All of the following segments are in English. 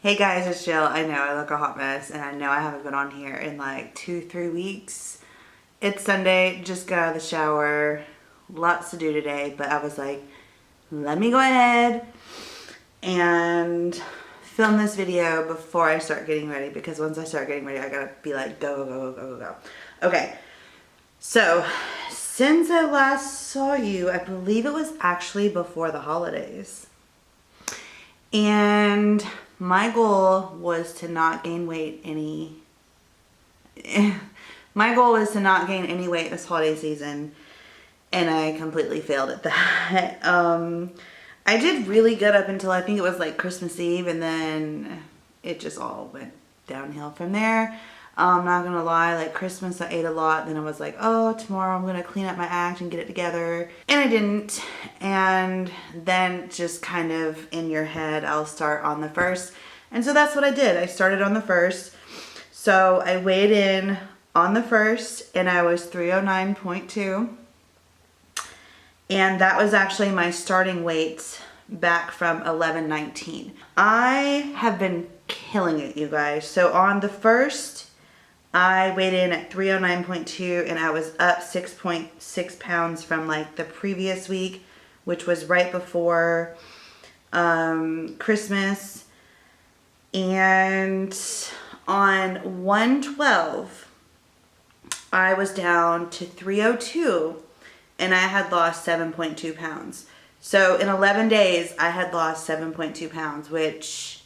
Hey guys, it's Jill. I know I look a hot mess and I know I haven't been on here in like 2-3 weeks. It's Sunday, just got out of the shower, lots to do today, but I was like, let me go ahead and film this video before I start getting ready, because once I start getting ready, I gotta be like, go, go, go, go, go, go. Okay, so since I last saw you, I believe it was actually before the holidays. And my goal was to not gain weight any weight this holiday season, and I completely failed at that. I did really good up until I think it was like Christmas Eve, and then it just all went downhill from there. I'm not gonna lie, like Christmas I ate a lot, then I was like, oh, tomorrow I'm gonna clean up my act and get it together, and I didn't. And then just kind of in your head, I'll start on the 1st, and so that's what I did. I started on the 1st, so I weighed in on the 1st and I was 309.2, and that was actually my starting weight back from 1119. I have been killing it, you guys. So on the 1st, I weighed in at 309.2, and I was up 6.6 pounds from like the previous week, which was right before Christmas. And on 112, I was down to 302, and I had lost 7.2 pounds. So in 11 days, I had lost 7.2 pounds, which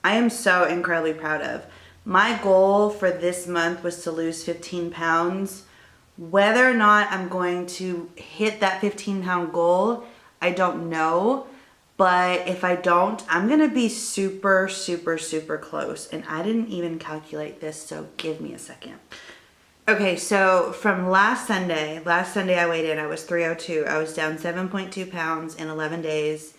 I am so incredibly proud of. My goal for this month was to lose 15 pounds. Whether or not I'm going to hit that 15-pound goal, I don't know. But if I don't, I'm going to be super, super, super close. And I didn't even calculate this, so give me a second. Okay, so from last Sunday I weighed in, I was 302. I was down 7.2 pounds in 11 days.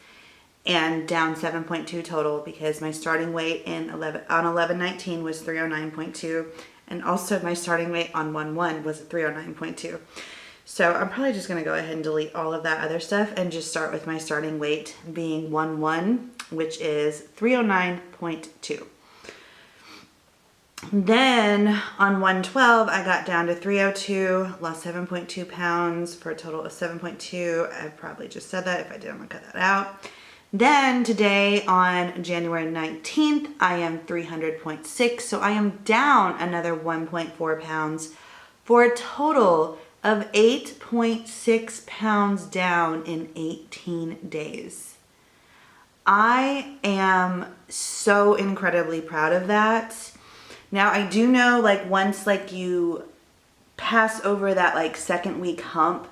And down 7.2 total, because my starting weight on 11/19 was 309.2, and also my starting weight on 1/1 was 309.2. So I'm probably just gonna go ahead and delete all of that other stuff and just start with my starting weight being 1/1, which is 309.2. Then on 112, I got down to 302, lost 7.2 pounds for a total of 7.2. I probably just said that. If I did, I'm gonna cut that out. Then today on January 19th, I am 300.6, so I am down another 1.4 pounds for a total of 8.6 pounds down in 18 days. I am so incredibly proud of that. Now I do know, like, once like you pass over that like second week hump,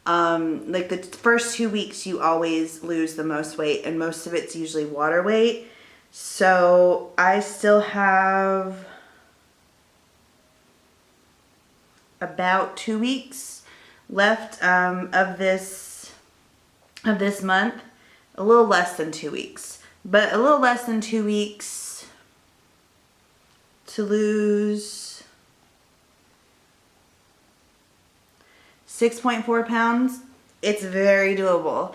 like the first 2 weeks you always lose the most weight, and most of it's usually water weight. So I still have about 2 weeks left of this month. A little less than 2 weeks, but a little less than 2 weeks to lose 6.4 pounds. It's very doable.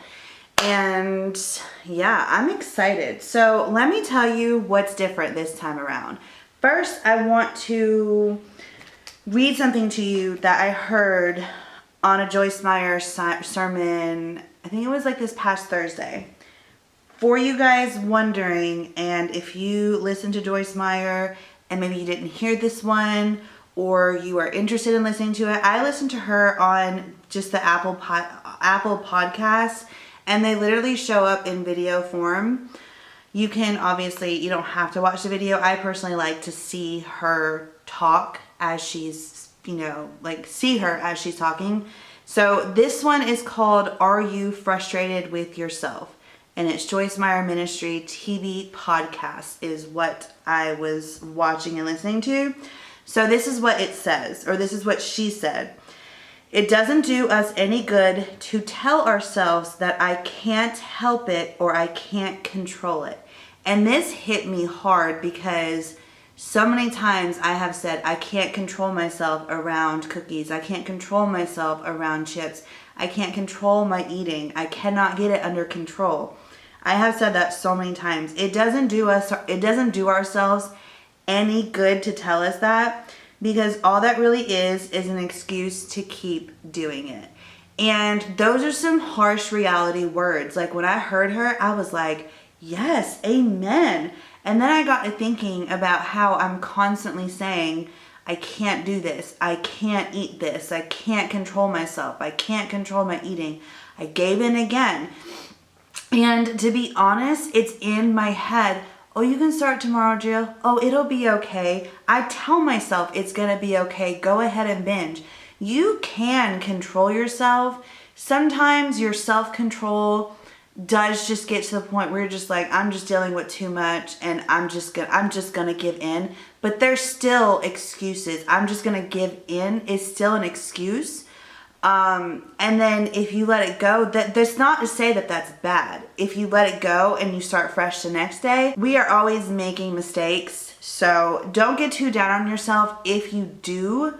And yeah, I'm excited. So let me tell you what's different this time around. First, I want to read something to you that I heard on a Joyce Meyer sermon. I think it was like this past Thursday. For you guys wondering, and if you listen to Joyce Meyer and maybe you didn't hear this one, or you are interested in listening to it, I listened to her on just the Apple Podcasts, and they literally show up in video form. You can obviously, you don't have to watch the video. I personally like to see her talk as she's, see her as she's talking. So this one is called Are You Frustrated with Yourself? And it's Joyce Meyer Ministry TV podcast is what I was watching and listening to. So this is what it says, or this is what she said. It doesn't do us any good to tell ourselves that I can't help it or I can't control it. And this hit me hard, because so many times I have said I can't control myself around cookies. I can't control myself around chips. I can't control my eating. I cannot get it under control. I have said that so many times. It doesn't do ourselves any good to tell us that, because all that really is an excuse to keep doing it. And those are some harsh reality words. Like when I heard her, I was like, yes, amen. And then I got to thinking about how I'm constantly saying, I can't do this. I can't eat this. I can't control myself. I can't control my eating. I gave in again. And to be honest, it's in my head. Oh, you can start tomorrow, Jill. Oh, it'll be okay. I tell myself it's going to be okay. Go ahead and binge. You can control yourself. Sometimes your self-control does just get to the point where you're just like, I'm just dealing with too much and I'm just gonna give in. But there's still excuses. I'm just gonna give in is still an excuse. And then if you let it go, that's not to say that that's bad. If you let it go and you start fresh the next day, we are always making mistakes. So don't get too down on yourself if you do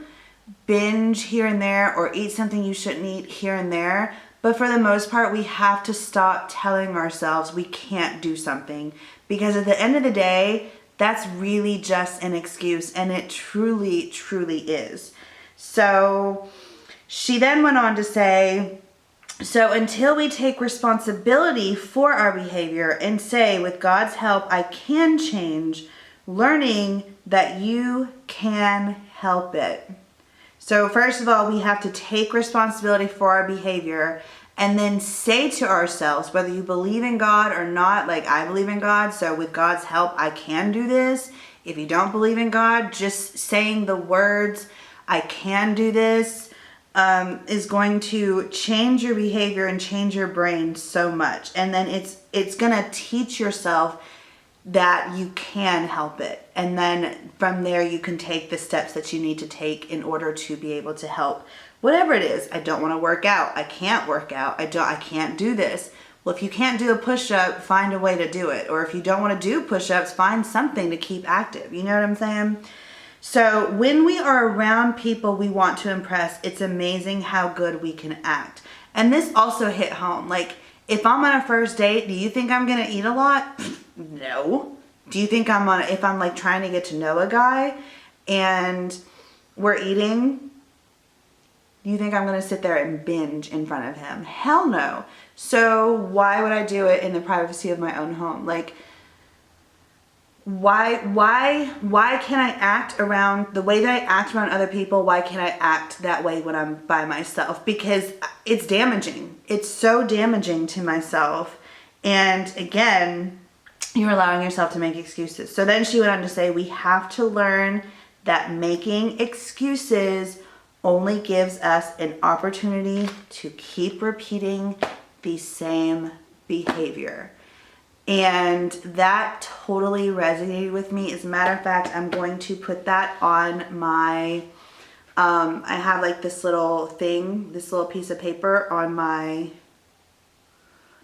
binge here and there or eat something you shouldn't eat here and there. But for the most part, we have to stop telling ourselves we can't do something, because at the end of the day, that's really just an excuse, and it truly, truly is. So she then went on to say, so until we take responsibility for our behavior and say, with God's help, I can change, learning that you can help it. So first of all, we have to take responsibility for our behavior and then say to ourselves, whether you believe in God or not, like I believe in God, so with God's help, I can do this. If you don't believe in God, just saying the words, I can do this, is going to change your behavior and change your brain so much. And then it's going to teach yourself that you can help it. And then from there, you can take the steps that you need to take in order to be able to help whatever it is. I don't want to work out. I can't work out. I can't do this. Well, if you can't do a push-up, find a way to do it. Or if you don't want to do push-ups, find something to keep active. You know what I'm saying? So when we are around people we want to impress, it's amazing how good we can act. And this also hit home. Like, if I'm on a first date, do you think I'm going to eat a lot? No. Do you think if I'm like trying to get to know a guy and we're eating, do you think I'm going to sit there and binge in front of him? Hell no. So why would I do it in the privacy of my own home? Like, why can I act around the way that I act around other people? Why can't I act that way when I'm by myself? Because it's damaging. It's so damaging to myself. And again, you're allowing yourself to make excuses. So then she went on to say, we have to learn that making excuses only gives us an opportunity to keep repeating the same behavior. And that totally resonated with me. As a matter of fact, I'm going to put that on my, I have like this little thing, this little piece of paper on my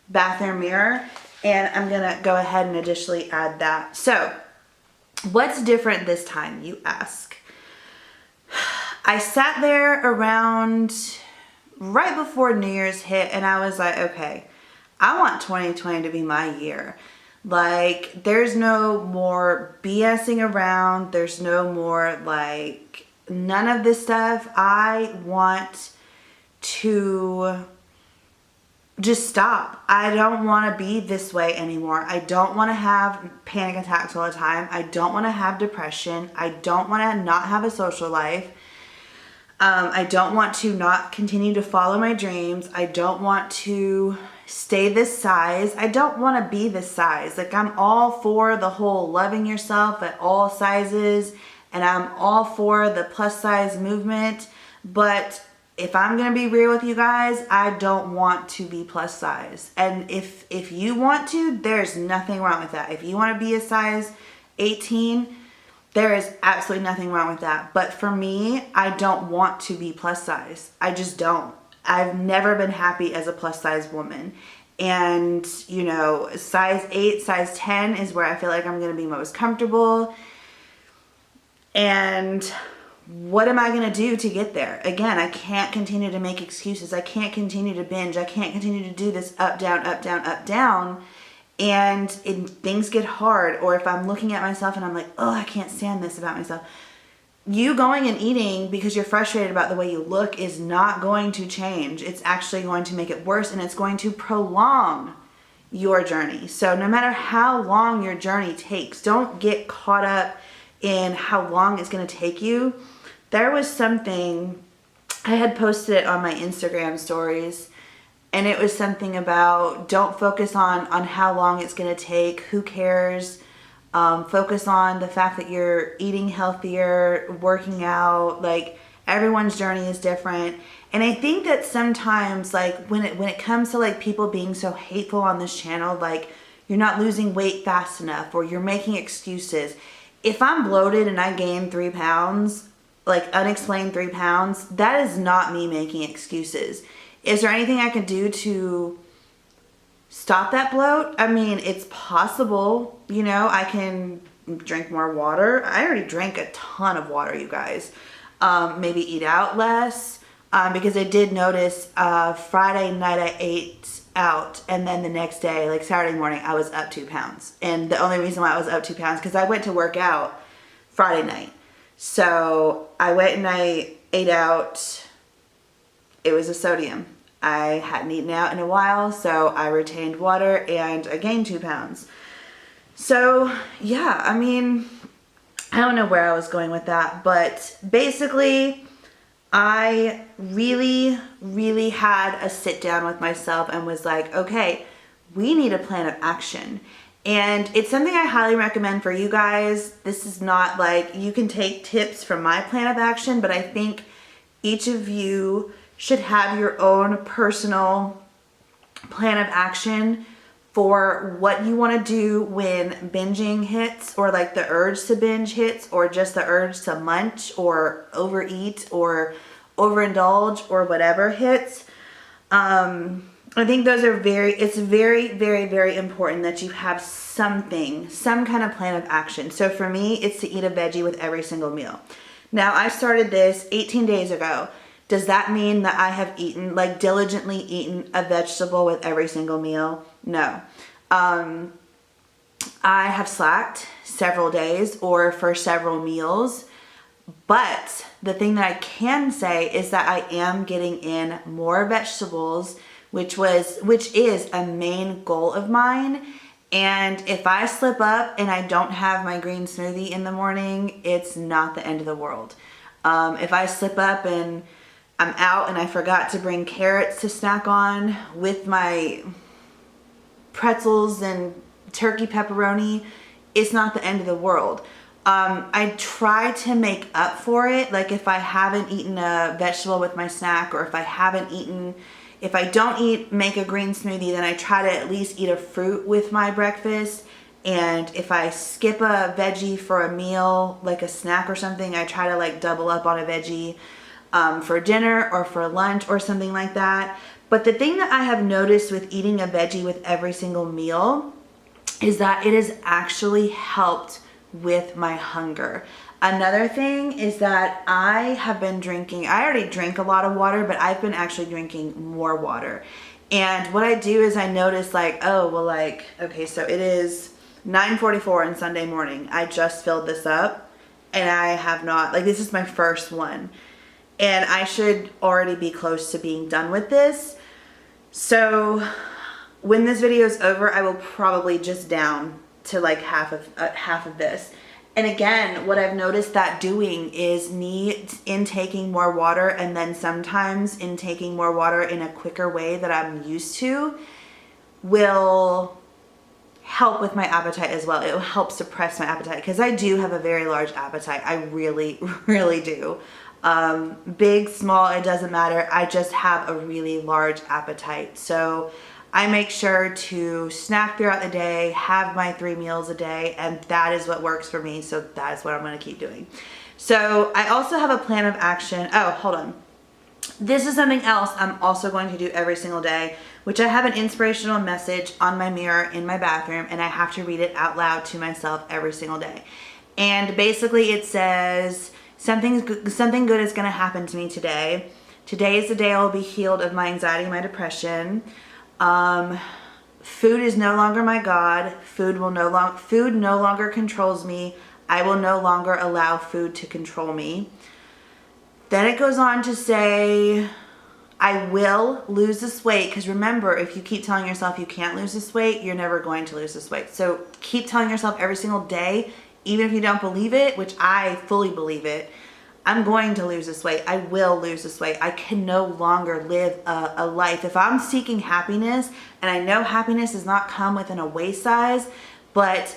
bathroom mirror. And I'm going to go ahead and additionally add that. So, what's different this time, you ask? I sat there around right before New Year's hit and I was like, okay, I want 2020 to be my year. Like, there's no more BSing around. There's no more, like, none of this stuff. I want to just stop. I don't want to be this way anymore. I don't want to have panic attacks all the time. I don't want to have depression. I don't want to not have a social life. I don't want to not continue to follow my dreams. I don't want to stay this size. I don't want to be this size. Like, I'm all for the whole loving yourself at all sizes, and I'm all for the plus size movement. But if I'm going to be real with you guys, I don't want to be plus size. And if you want to, there's nothing wrong with that. If you want to be a size 18, there is absolutely nothing wrong with that. But for me, I don't want to be plus size. I just don't. I've never been happy as a plus size woman. And, you know, size 8, size 10 is where I feel like I'm going to be most comfortable. And what am I going to do to get there? Again, I can't continue to make excuses. I can't continue to binge. I can't continue to do this up, down, up, down, up, down. things get hard, or if I'm looking at myself and I'm like, oh, I can't stand this about myself, you going and eating because you're frustrated about the way you look is not going to change. It's actually going to make it worse, and it's going to prolong your journey. So no matter how long your journey takes, don't get caught up in how long it's going to take you. There was something, I had posted it on my Instagram stories, and it was something about don't focus on how long it's going to take. Who cares? Focus on the fact that you're eating healthier, working out. Like, everyone's journey is different. And I think that sometimes, like, when it comes to like people being so hateful on this channel, like you're not losing weight fast enough, or you're making excuses. If I'm bloated and I gain 3 pounds, like unexplained 3 pounds, that is not me making excuses. Is there anything I can do to stop that bloat? I mean, it's possible, you know. I can drink more water. I already drank a ton of water, you guys. Maybe eat out less, because I did notice Friday night I ate out, and then the next day, like Saturday morning, I was up 2 pounds. And the only reason why I was up 2 pounds, because I went to work out Friday night. So I went and I ate out. It was a sodium. I hadn't eaten out in a while, so I retained water and I gained 2 pounds. So yeah, I mean, I don't know where I was going with that, but basically I really, really had a sit down with myself and was like, okay, we need a plan of action. And it's something I highly recommend for you guys. This is not like, you can take tips from my plan of action, but I think each of you should have your own personal plan of action for what you want to do when binging hits, or like the urge to binge hits, or just the urge to munch or overeat or overindulge or whatever hits. I think those are it's very, very, very important that you have some kind of plan of action. So for me, it's to eat a veggie with every single meal. Now, I started this 18 days ago. Does that mean that I have eaten, like diligently eaten a vegetable with every single meal? No. I have slacked several days or for several meals, but the thing that I can say is that I am getting in more vegetables, which is a main goal of mine. And if I slip up and I don't have my green smoothie in the morning, it's not the end of the world. If I slip up and I'm out and I forgot to bring carrots to snack on with my pretzels and turkey pepperoni, it's not the end of the world. I try to make up for it. Like if I haven't eaten a vegetable with my snack, or if I don't make a green smoothie, then I try to at least eat a fruit with my breakfast. And if I skip a veggie for a meal, like a snack or something, I try to like double up on a veggie for dinner or for lunch or something like that. But the thing that I have noticed with eating a veggie with every single meal is that it has actually helped with my hunger. Another thing is that I already drank a lot of water, but I've been actually drinking more water. And what I do is I notice like, oh, well, like, okay, so it is 9:44 on Sunday morning. I just filled this up and I have not, like, this is my first one. And I should already be close to being done with this. So when this video is over, I will probably just down to like half of this. And again, what I've noticed that doing is me intaking more water, and then sometimes intaking more water in a quicker way that I'm used to will help with my appetite as well. It will help suppress my appetite, because I do have a very large appetite. I really, really do. Big, small, it doesn't matter. I just have a really large appetite. So I make sure to snack throughout the day, have my 3 meals a day, and that is what works for me. So that is what I'm going to keep doing. So I also have a plan of action. Oh, hold on. This is something else I'm also going to do every single day, which I have an inspirational message on my mirror in my bathroom, and I have to read it out loud to myself every single day. And basically it says, something good is going to happen to me today. Today is the day I will be healed of my anxiety and my depression. Food is no longer my God. Food no longer controls me. I will no longer allow food to control me. Then it goes on to say, I will lose this weight, because remember, if you keep telling yourself you can't lose this weight, you're never going to lose this weight. So keep telling yourself every single day, even if you don't believe it, which I fully believe it, I'm going to lose this weight. I will lose this weight. I can no longer live a life. If I'm seeking happiness, and I know happiness does not come within a waist size, but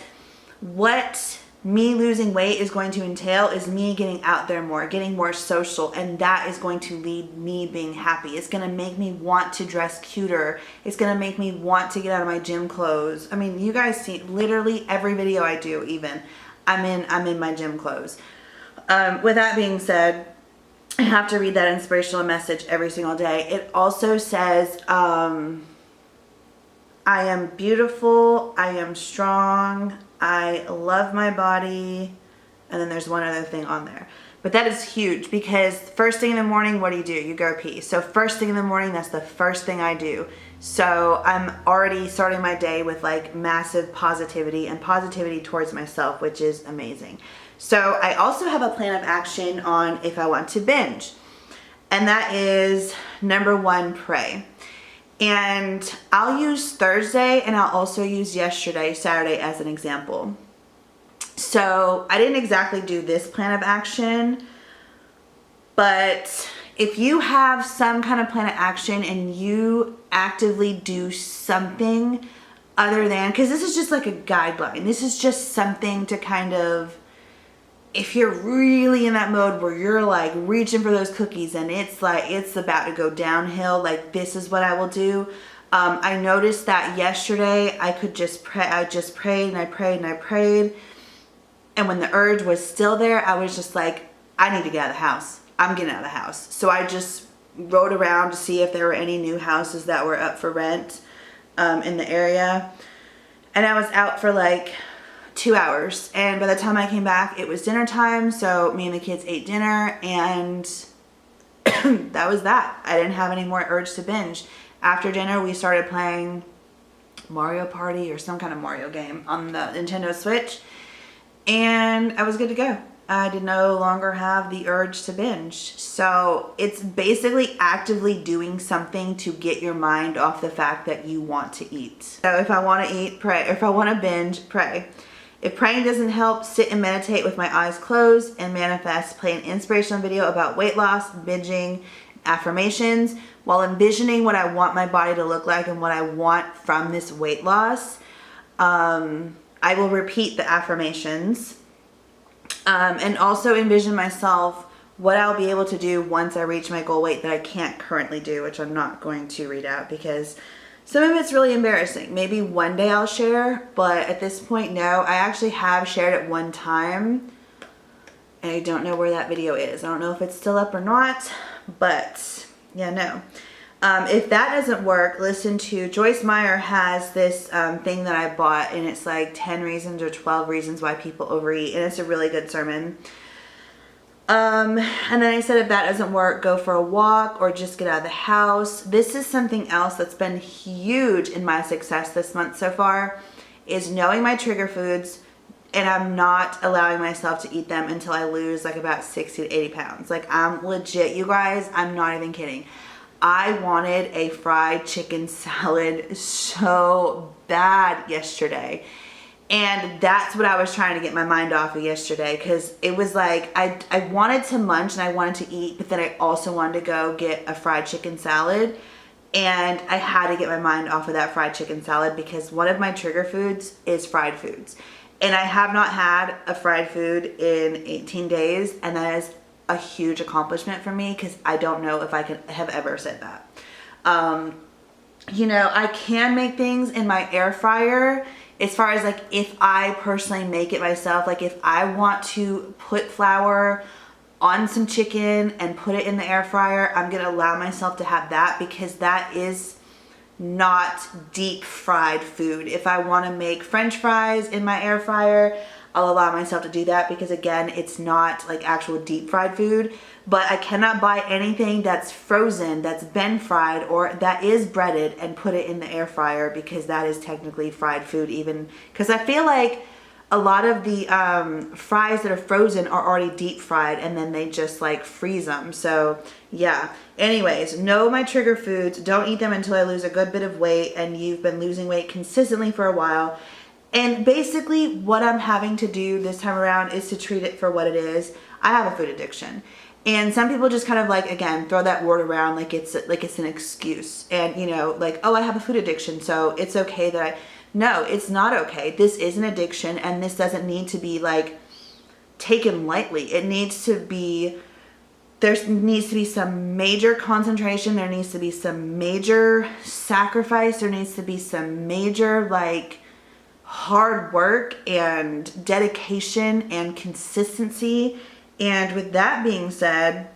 what me losing weight is going to entail is me getting out there more, getting more social, and that is going to lead me being happy. It's going to make me want to dress cuter. It's going to make me want to get out of my gym clothes. I mean, you guys see literally every video I do, even I'm in my gym clothes. With that being said, I have to read that inspirational message every single day. It also says, I am beautiful, I am strong, I love my body, and then there's one other thing on there. But that is huge, because first thing in the morning, what do? You go pee. So first thing in the morning, that's the first thing I do. So I'm already starting my day with like massive positivity and positivity towards myself, which is amazing. So I also have a plan of action on if I want to binge. And that is number 1, pray. And I'll use Thursday, and I'll also use yesterday, Saturday, as an example. So I didn't exactly do this plan of action, but if you have some kind of plan of action and you actively do something other than, because this is just like a guideline, this is just something to kind of, if you're really in that mode where you're like reaching for those cookies and it's like it's about to go downhill, like this is what I will do. I noticed that yesterday I could just pray. I just prayed and I prayed and I prayed, and when the urge was still there, I was just like, I need to get out of the house. I'm getting out of the house. So I just rode around to see if there were any new houses that were up for rent in the area, and I was out for like 2 hours, and by the time I came back, it was dinner time. So me and the kids ate dinner, and that was that. I didn't have any more urge to binge. After dinner, we started playing Mario Party or some kind of Mario game on the Nintendo Switch, and I was good to go. I did no longer have the urge to binge. So it's basically actively doing something to get your mind off the fact that you want to eat. So if I want to eat, pray. If I want to binge, pray. If praying doesn't help, sit and meditate with my eyes closed and manifest. Play an inspirational video about weight loss, binging, affirmations, while envisioning what I want my body to look like and what I want from this weight loss. I will repeat the affirmations, and also envision myself what I'll be able to do once I reach my goal weight that I can't currently do, which I'm not going to read out because some of it's really embarrassing. Maybe one day I'll share, but at this point, no. I actually have shared it one time, and I don't know where that video is. I don't know if it's still up or not, but yeah, no. If that doesn't work, listen to Joyce Meyer has this thing that I bought, and it's like 10 reasons or 12 reasons why people overeat, and it's a really good sermon. And then I said, if that doesn't work, go for a walk or just get out of the house. This is something else that's been huge in my success this month so far, is knowing my trigger foods, and I'm not allowing myself to eat them until I lose like about 60 to 80 pounds. Like, I'm legit, you guys, I'm not even kidding. I wanted a fried chicken salad so bad yesterday. And that's what I was trying to get my mind off of yesterday, because it was like I wanted to munch and I wanted to eat, but then I also wanted to go get a fried chicken salad, and I had to get my mind off of that fried chicken salad because one of my trigger foods is fried foods. And I have not had a fried food in 18 days, and that is a huge accomplishment for me because I don't know if I could have ever said that. You know, I can make things in my air fryer. As far as like if I personally make it myself, like if I want to put flour on some chicken and put it in the air fryer, I'm gonna allow myself to have that because that is not deep fried food. If I want to make French fries in my air fryer, I'll allow myself to do that because again, it's not like actual deep fried food, but I cannot buy anything that's frozen, that's been fried, or that is breaded and put it in the air fryer because that is technically fried food even, because I feel like a lot of the fries that are frozen are already deep fried and then they just like freeze them. So yeah, anyways, know my trigger foods. Don't eat them until I lose a good bit of weight and you've been losing weight consistently for a while. And basically what I'm having to do this time around is to treat it for what it is. I have a food addiction. And some people just kind of like, again, throw that word around like it's an excuse. And you know, like, oh, I have a food addiction, so it's okay that no, it's not okay. This is an addiction and this doesn't need to be like taken lightly. It needs to be, there needs to be some major concentration. There needs to be some major sacrifice. There needs to be some major like hard work and dedication and consistency. And with that being said,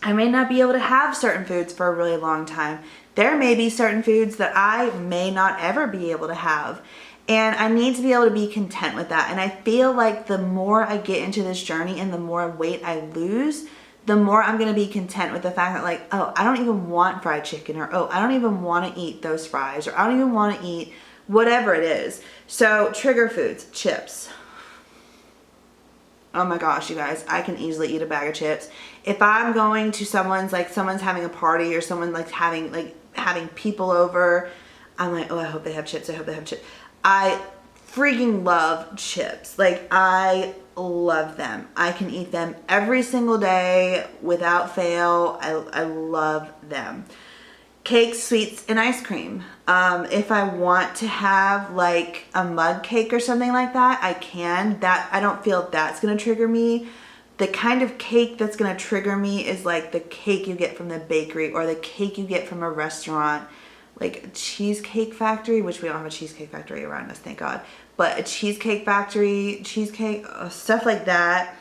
I may not be able to have certain foods for a really long time. There may be certain foods that I may not ever be able to have. And I need to be able to be content with that. And I feel like the more I get into this journey and the more weight I lose, the more I'm going to be content with the fact that like, oh, I don't even want fried chicken, or oh, I don't even want to eat those fries, or I don't even want to eat whatever it is. So trigger foods, chips. Oh my gosh, you guys, I can easily eat a bag of chips. If I'm going to someone's having a party, or someone like having people over, I'm like, oh, I hope they have chips. I hope they have chips. I freaking love chips. Like, I love them. I can eat them every single day without fail. I love them. Cakes, sweets, and ice cream. If I want to have like a mug cake or something like that, I can. That I don't feel that's gonna trigger me. The kind of cake that's gonna trigger me is like the cake you get from the bakery or the cake you get from a restaurant, like a Cheesecake Factory, which we don't have a Cheesecake Factory around us, thank God. But a Cheesecake Factory, cheesecake, stuff like that.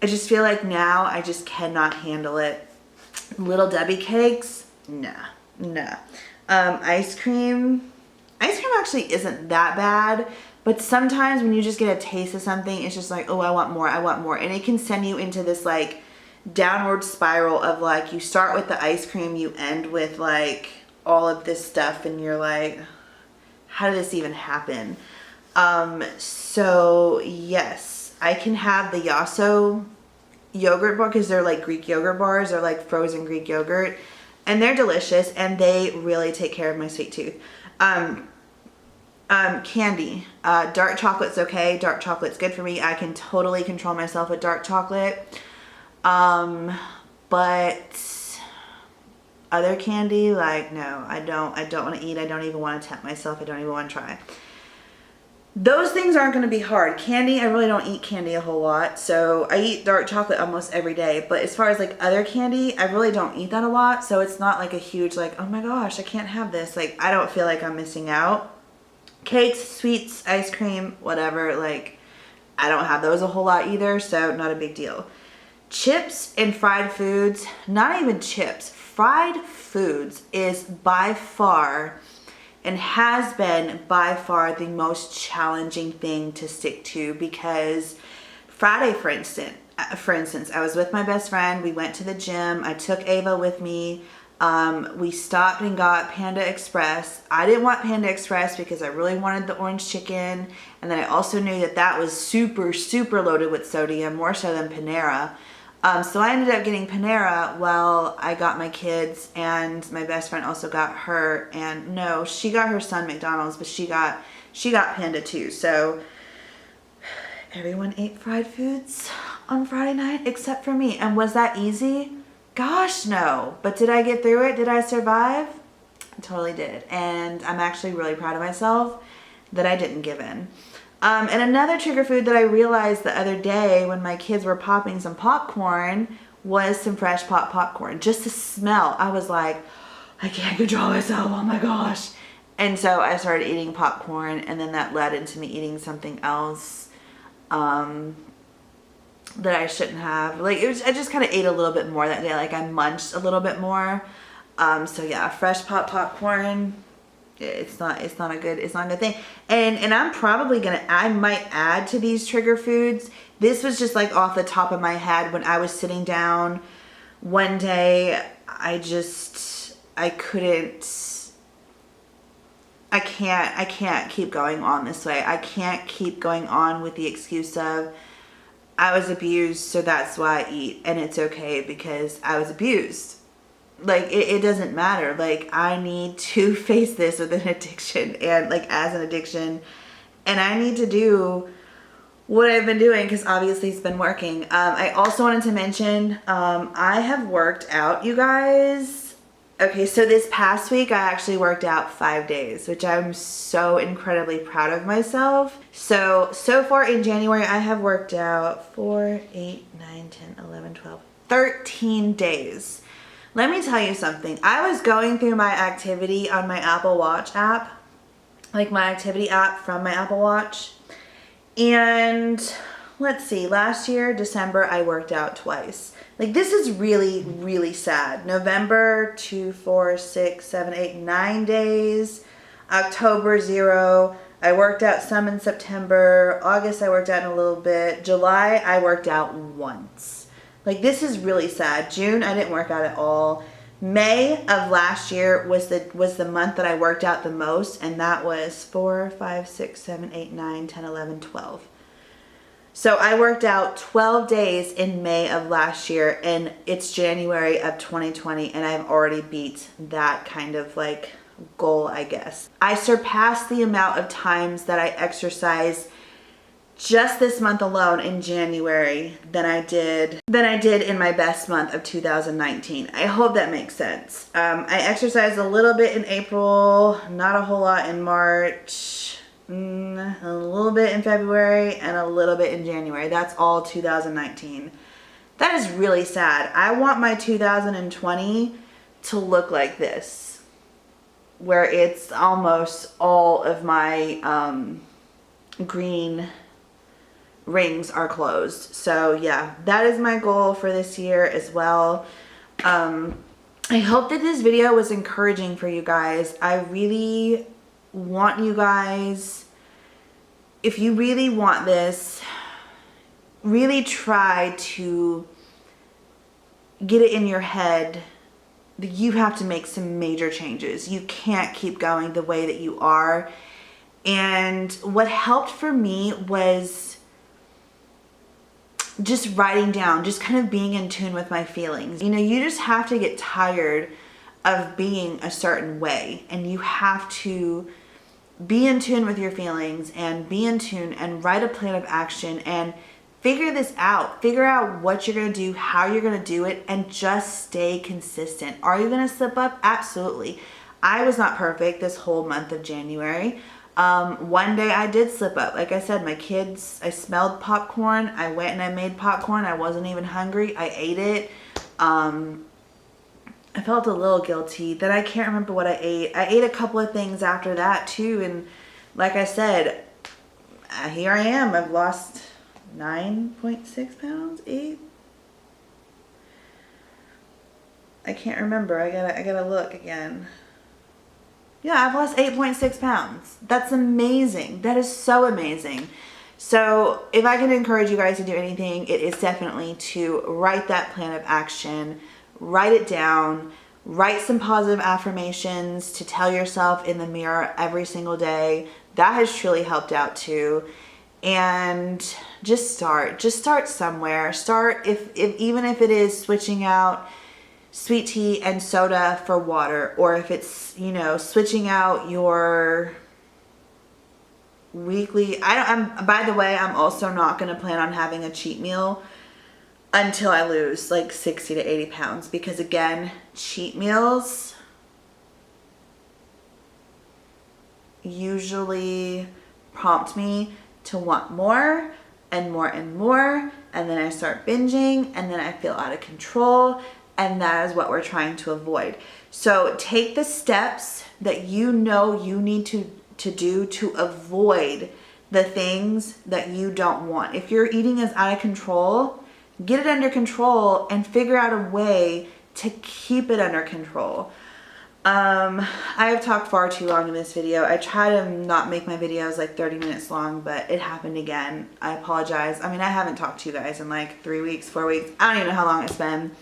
I just feel like now I just cannot handle it. Little Debbie cakes, nah. Ice cream actually isn't that bad, but sometimes when you just get a taste of something, it's just like, oh, I want more, and it can send you into this like downward spiral of like, you start with the ice cream, you end with like all of this stuff, and you're like, how did this even happen? So yes, I can have the xoxo yogurt bar, because they're like Greek yogurt bars, or like frozen Greek yogurt, and they're delicious and they really take care of my sweet tooth. Candy, dark chocolate's okay. Dark chocolate's good for me. I can totally control myself with dark chocolate. But other candy, like, no, I don't want to eat. I don't even want to tempt myself. I don't even want to try. Those things aren't going to be hard. Candy, I really don't eat candy a whole lot. So I eat dark chocolate almost every day. But as far as like other candy, I really don't eat that a lot. So it's not like a huge like, oh my gosh, I can't have this. Like, I don't feel like I'm missing out. Cakes, sweets, ice cream, whatever. Like, I don't have those a whole lot either. So not a big deal. Chips and fried foods, not even chips. Fried foods is by far, and has been by far, the most challenging thing to stick to, because Friday, for instance, I was with my best friend. We went to the gym. I took Ava with me. We stopped and got Panda Express. I didn't want Panda Express because I really wanted the orange chicken. And then I also knew that that was super, super loaded with sodium, more so than Panera. So I ended up getting Panera while I got my kids, and my best friend also got her, and no, she got her son McDonald's, but she got Panda too. So everyone ate fried foods on Friday night except for me. And was that easy? Gosh, no. But did I get through it? Did I survive? I totally did. And I'm actually really proud of myself that I didn't give in. And another trigger food that I realized the other day when my kids were popping some popcorn was some fresh popcorn. Just the smell, I was like, I can't control myself, oh my gosh. And so I started eating popcorn, and then that led into me eating something else that I shouldn't have. Like, I just kind of ate a little bit more that day. Like, I munched a little bit more. So yeah, fresh popcorn, it's not a good thing. And I'm probably I might add to these trigger foods. This was just like off the top of my head when I was sitting down one day. I can't keep going on this way. I can't keep going on with the excuse of I was abused, so that's why I eat, and it's okay because I was abused. Like, it doesn't matter. Like, I need to face this with an addiction, and like as an addiction, and I need to do what I've been doing because obviously it's been working. I also wanted to mention, I have worked out, you guys. Okay, so this past week I actually worked out 5 days, which I'm so incredibly proud of myself. So far in January I have worked out 4, 8, 9, 10, 11, 12, 13 days. Let me tell you something. I was going through my activity on my Apple Watch app, like my activity app from my Apple Watch. And let's see, last year, December, I worked out twice. Like, this is really, really sad. November, 2, 4, 6, 7, 8, 9 days. October, 0. I worked out some in September. August, I worked out in a little bit. July, I worked out once. Like, this is really sad. June, I didn't work out at all. May of last year was the month that I worked out the most, and that was 4, 5, 6, 7, 8, 9, 10, 11, 12. So I worked out 12 days in May of last year, and it's January of 2020, and I've already beat that kind of like goal, I guess. I surpassed the amount of times that I exercised just this month alone in January than I did in my best month of 2019. I hope that makes sense. I exercised a little bit in April, not a whole lot in March, a little bit in February, and a little bit in January. That's all 2019. That is really sad. I want my 2020 to look like this, where it's almost all of my green rings are closed. So yeah, that is my goal for this year as well. I hope that this video was encouraging for you guys. I really want you guys, if you really want this, really try to get it in your head that you have to make some major changes. You can't keep going the way that you are. And what helped for me was just writing down, just kind of being in tune with my feelings. You know, you just have to get tired of being a certain way, and you have to be in tune with your feelings and be in tune and write a plan of action and figure this out. Figure out what you're going to do, how you're going to do it, and just stay consistent. Are you going to slip up? Absolutely. I was not perfect this whole month of January. One day I did slip up. Like I said, my kids, I smelled popcorn. I went and I made popcorn. I wasn't even hungry. I ate it. I felt a little guilty. Then I can't remember what I ate. I ate a couple of things after that too. And like I said, here I am. I've lost 9.6 pounds, 8. I can't remember. I gotta look again. Yeah, I've lost 8.6 pounds. That's amazing. That is so amazing. So if I can encourage you guys to do anything, it is definitely to write that plan of action, write it down, write some positive affirmations to tell yourself in the mirror every single day. That has truly helped out too. And just start somewhere. Start even if it is switching out sweet tea and soda for water, or if it's, you know, switching out your weekly, by the way, I'm also not going to plan on having a cheat meal until I lose like 60 to 80 pounds, because again, cheat meals usually prompt me to want more and more and more, and then I start binging, and then I feel out of control. And that is what we're trying to avoid. So take the steps that you know you need to do to avoid the things that you don't want. If your eating is out of control, get it under control and figure out a way to keep it under control. I have talked far too long in this video. I try to not make my videos like 30 minutes long, but it happened again. I apologize. I mean, I haven't talked to you guys in like 3 weeks, 4 weeks. I don't even know how long it's been.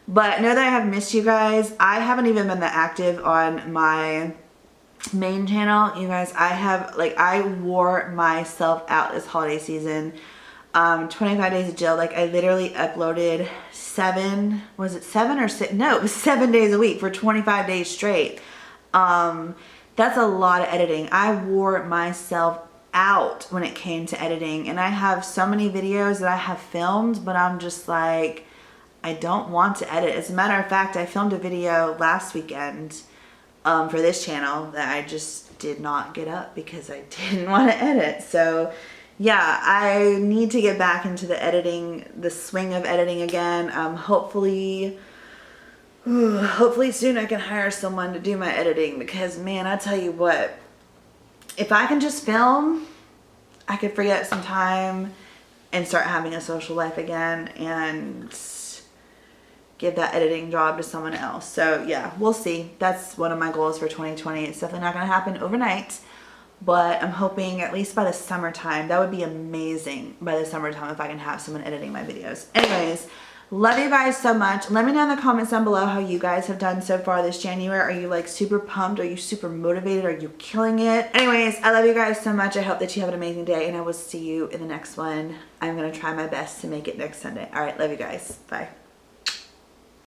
But know that I have missed you guys. I haven't even been that active on my main channel. You guys, I wore myself out this holiday season. 25 days of jail, like I literally uploaded 7 or 6? No, it was 7 days a week for 25 days straight. That's a lot of editing. I wore myself out when it came to editing, and I have so many videos that I have filmed, but I'm just like, I don't want to edit. As a matter of fact, I filmed a video last weekend for this channel that I just did not get up because I didn't want to edit. So yeah, I need to get back into the swing of editing again. Hopefully soon I can hire someone to do my editing, because man, I tell you what, if I can just film, I could free up some time and start having a social life again and give that editing job to someone else. So yeah, we'll see. That's one of my goals for 2020. It's definitely not going to happen overnight, but I'm hoping at least by the summertime. That would be amazing by the summertime if I can have someone editing my videos. Anyways, love you guys so much. Let me know in the comments down below how you guys have done so far this January. Are you like super pumped? Are you super motivated? Are you killing it? Anyways, I love you guys so much. I hope that you have an amazing day, and I will see you in the next one. I'm going to try my best to make it next Sunday. All right, love you guys. Bye.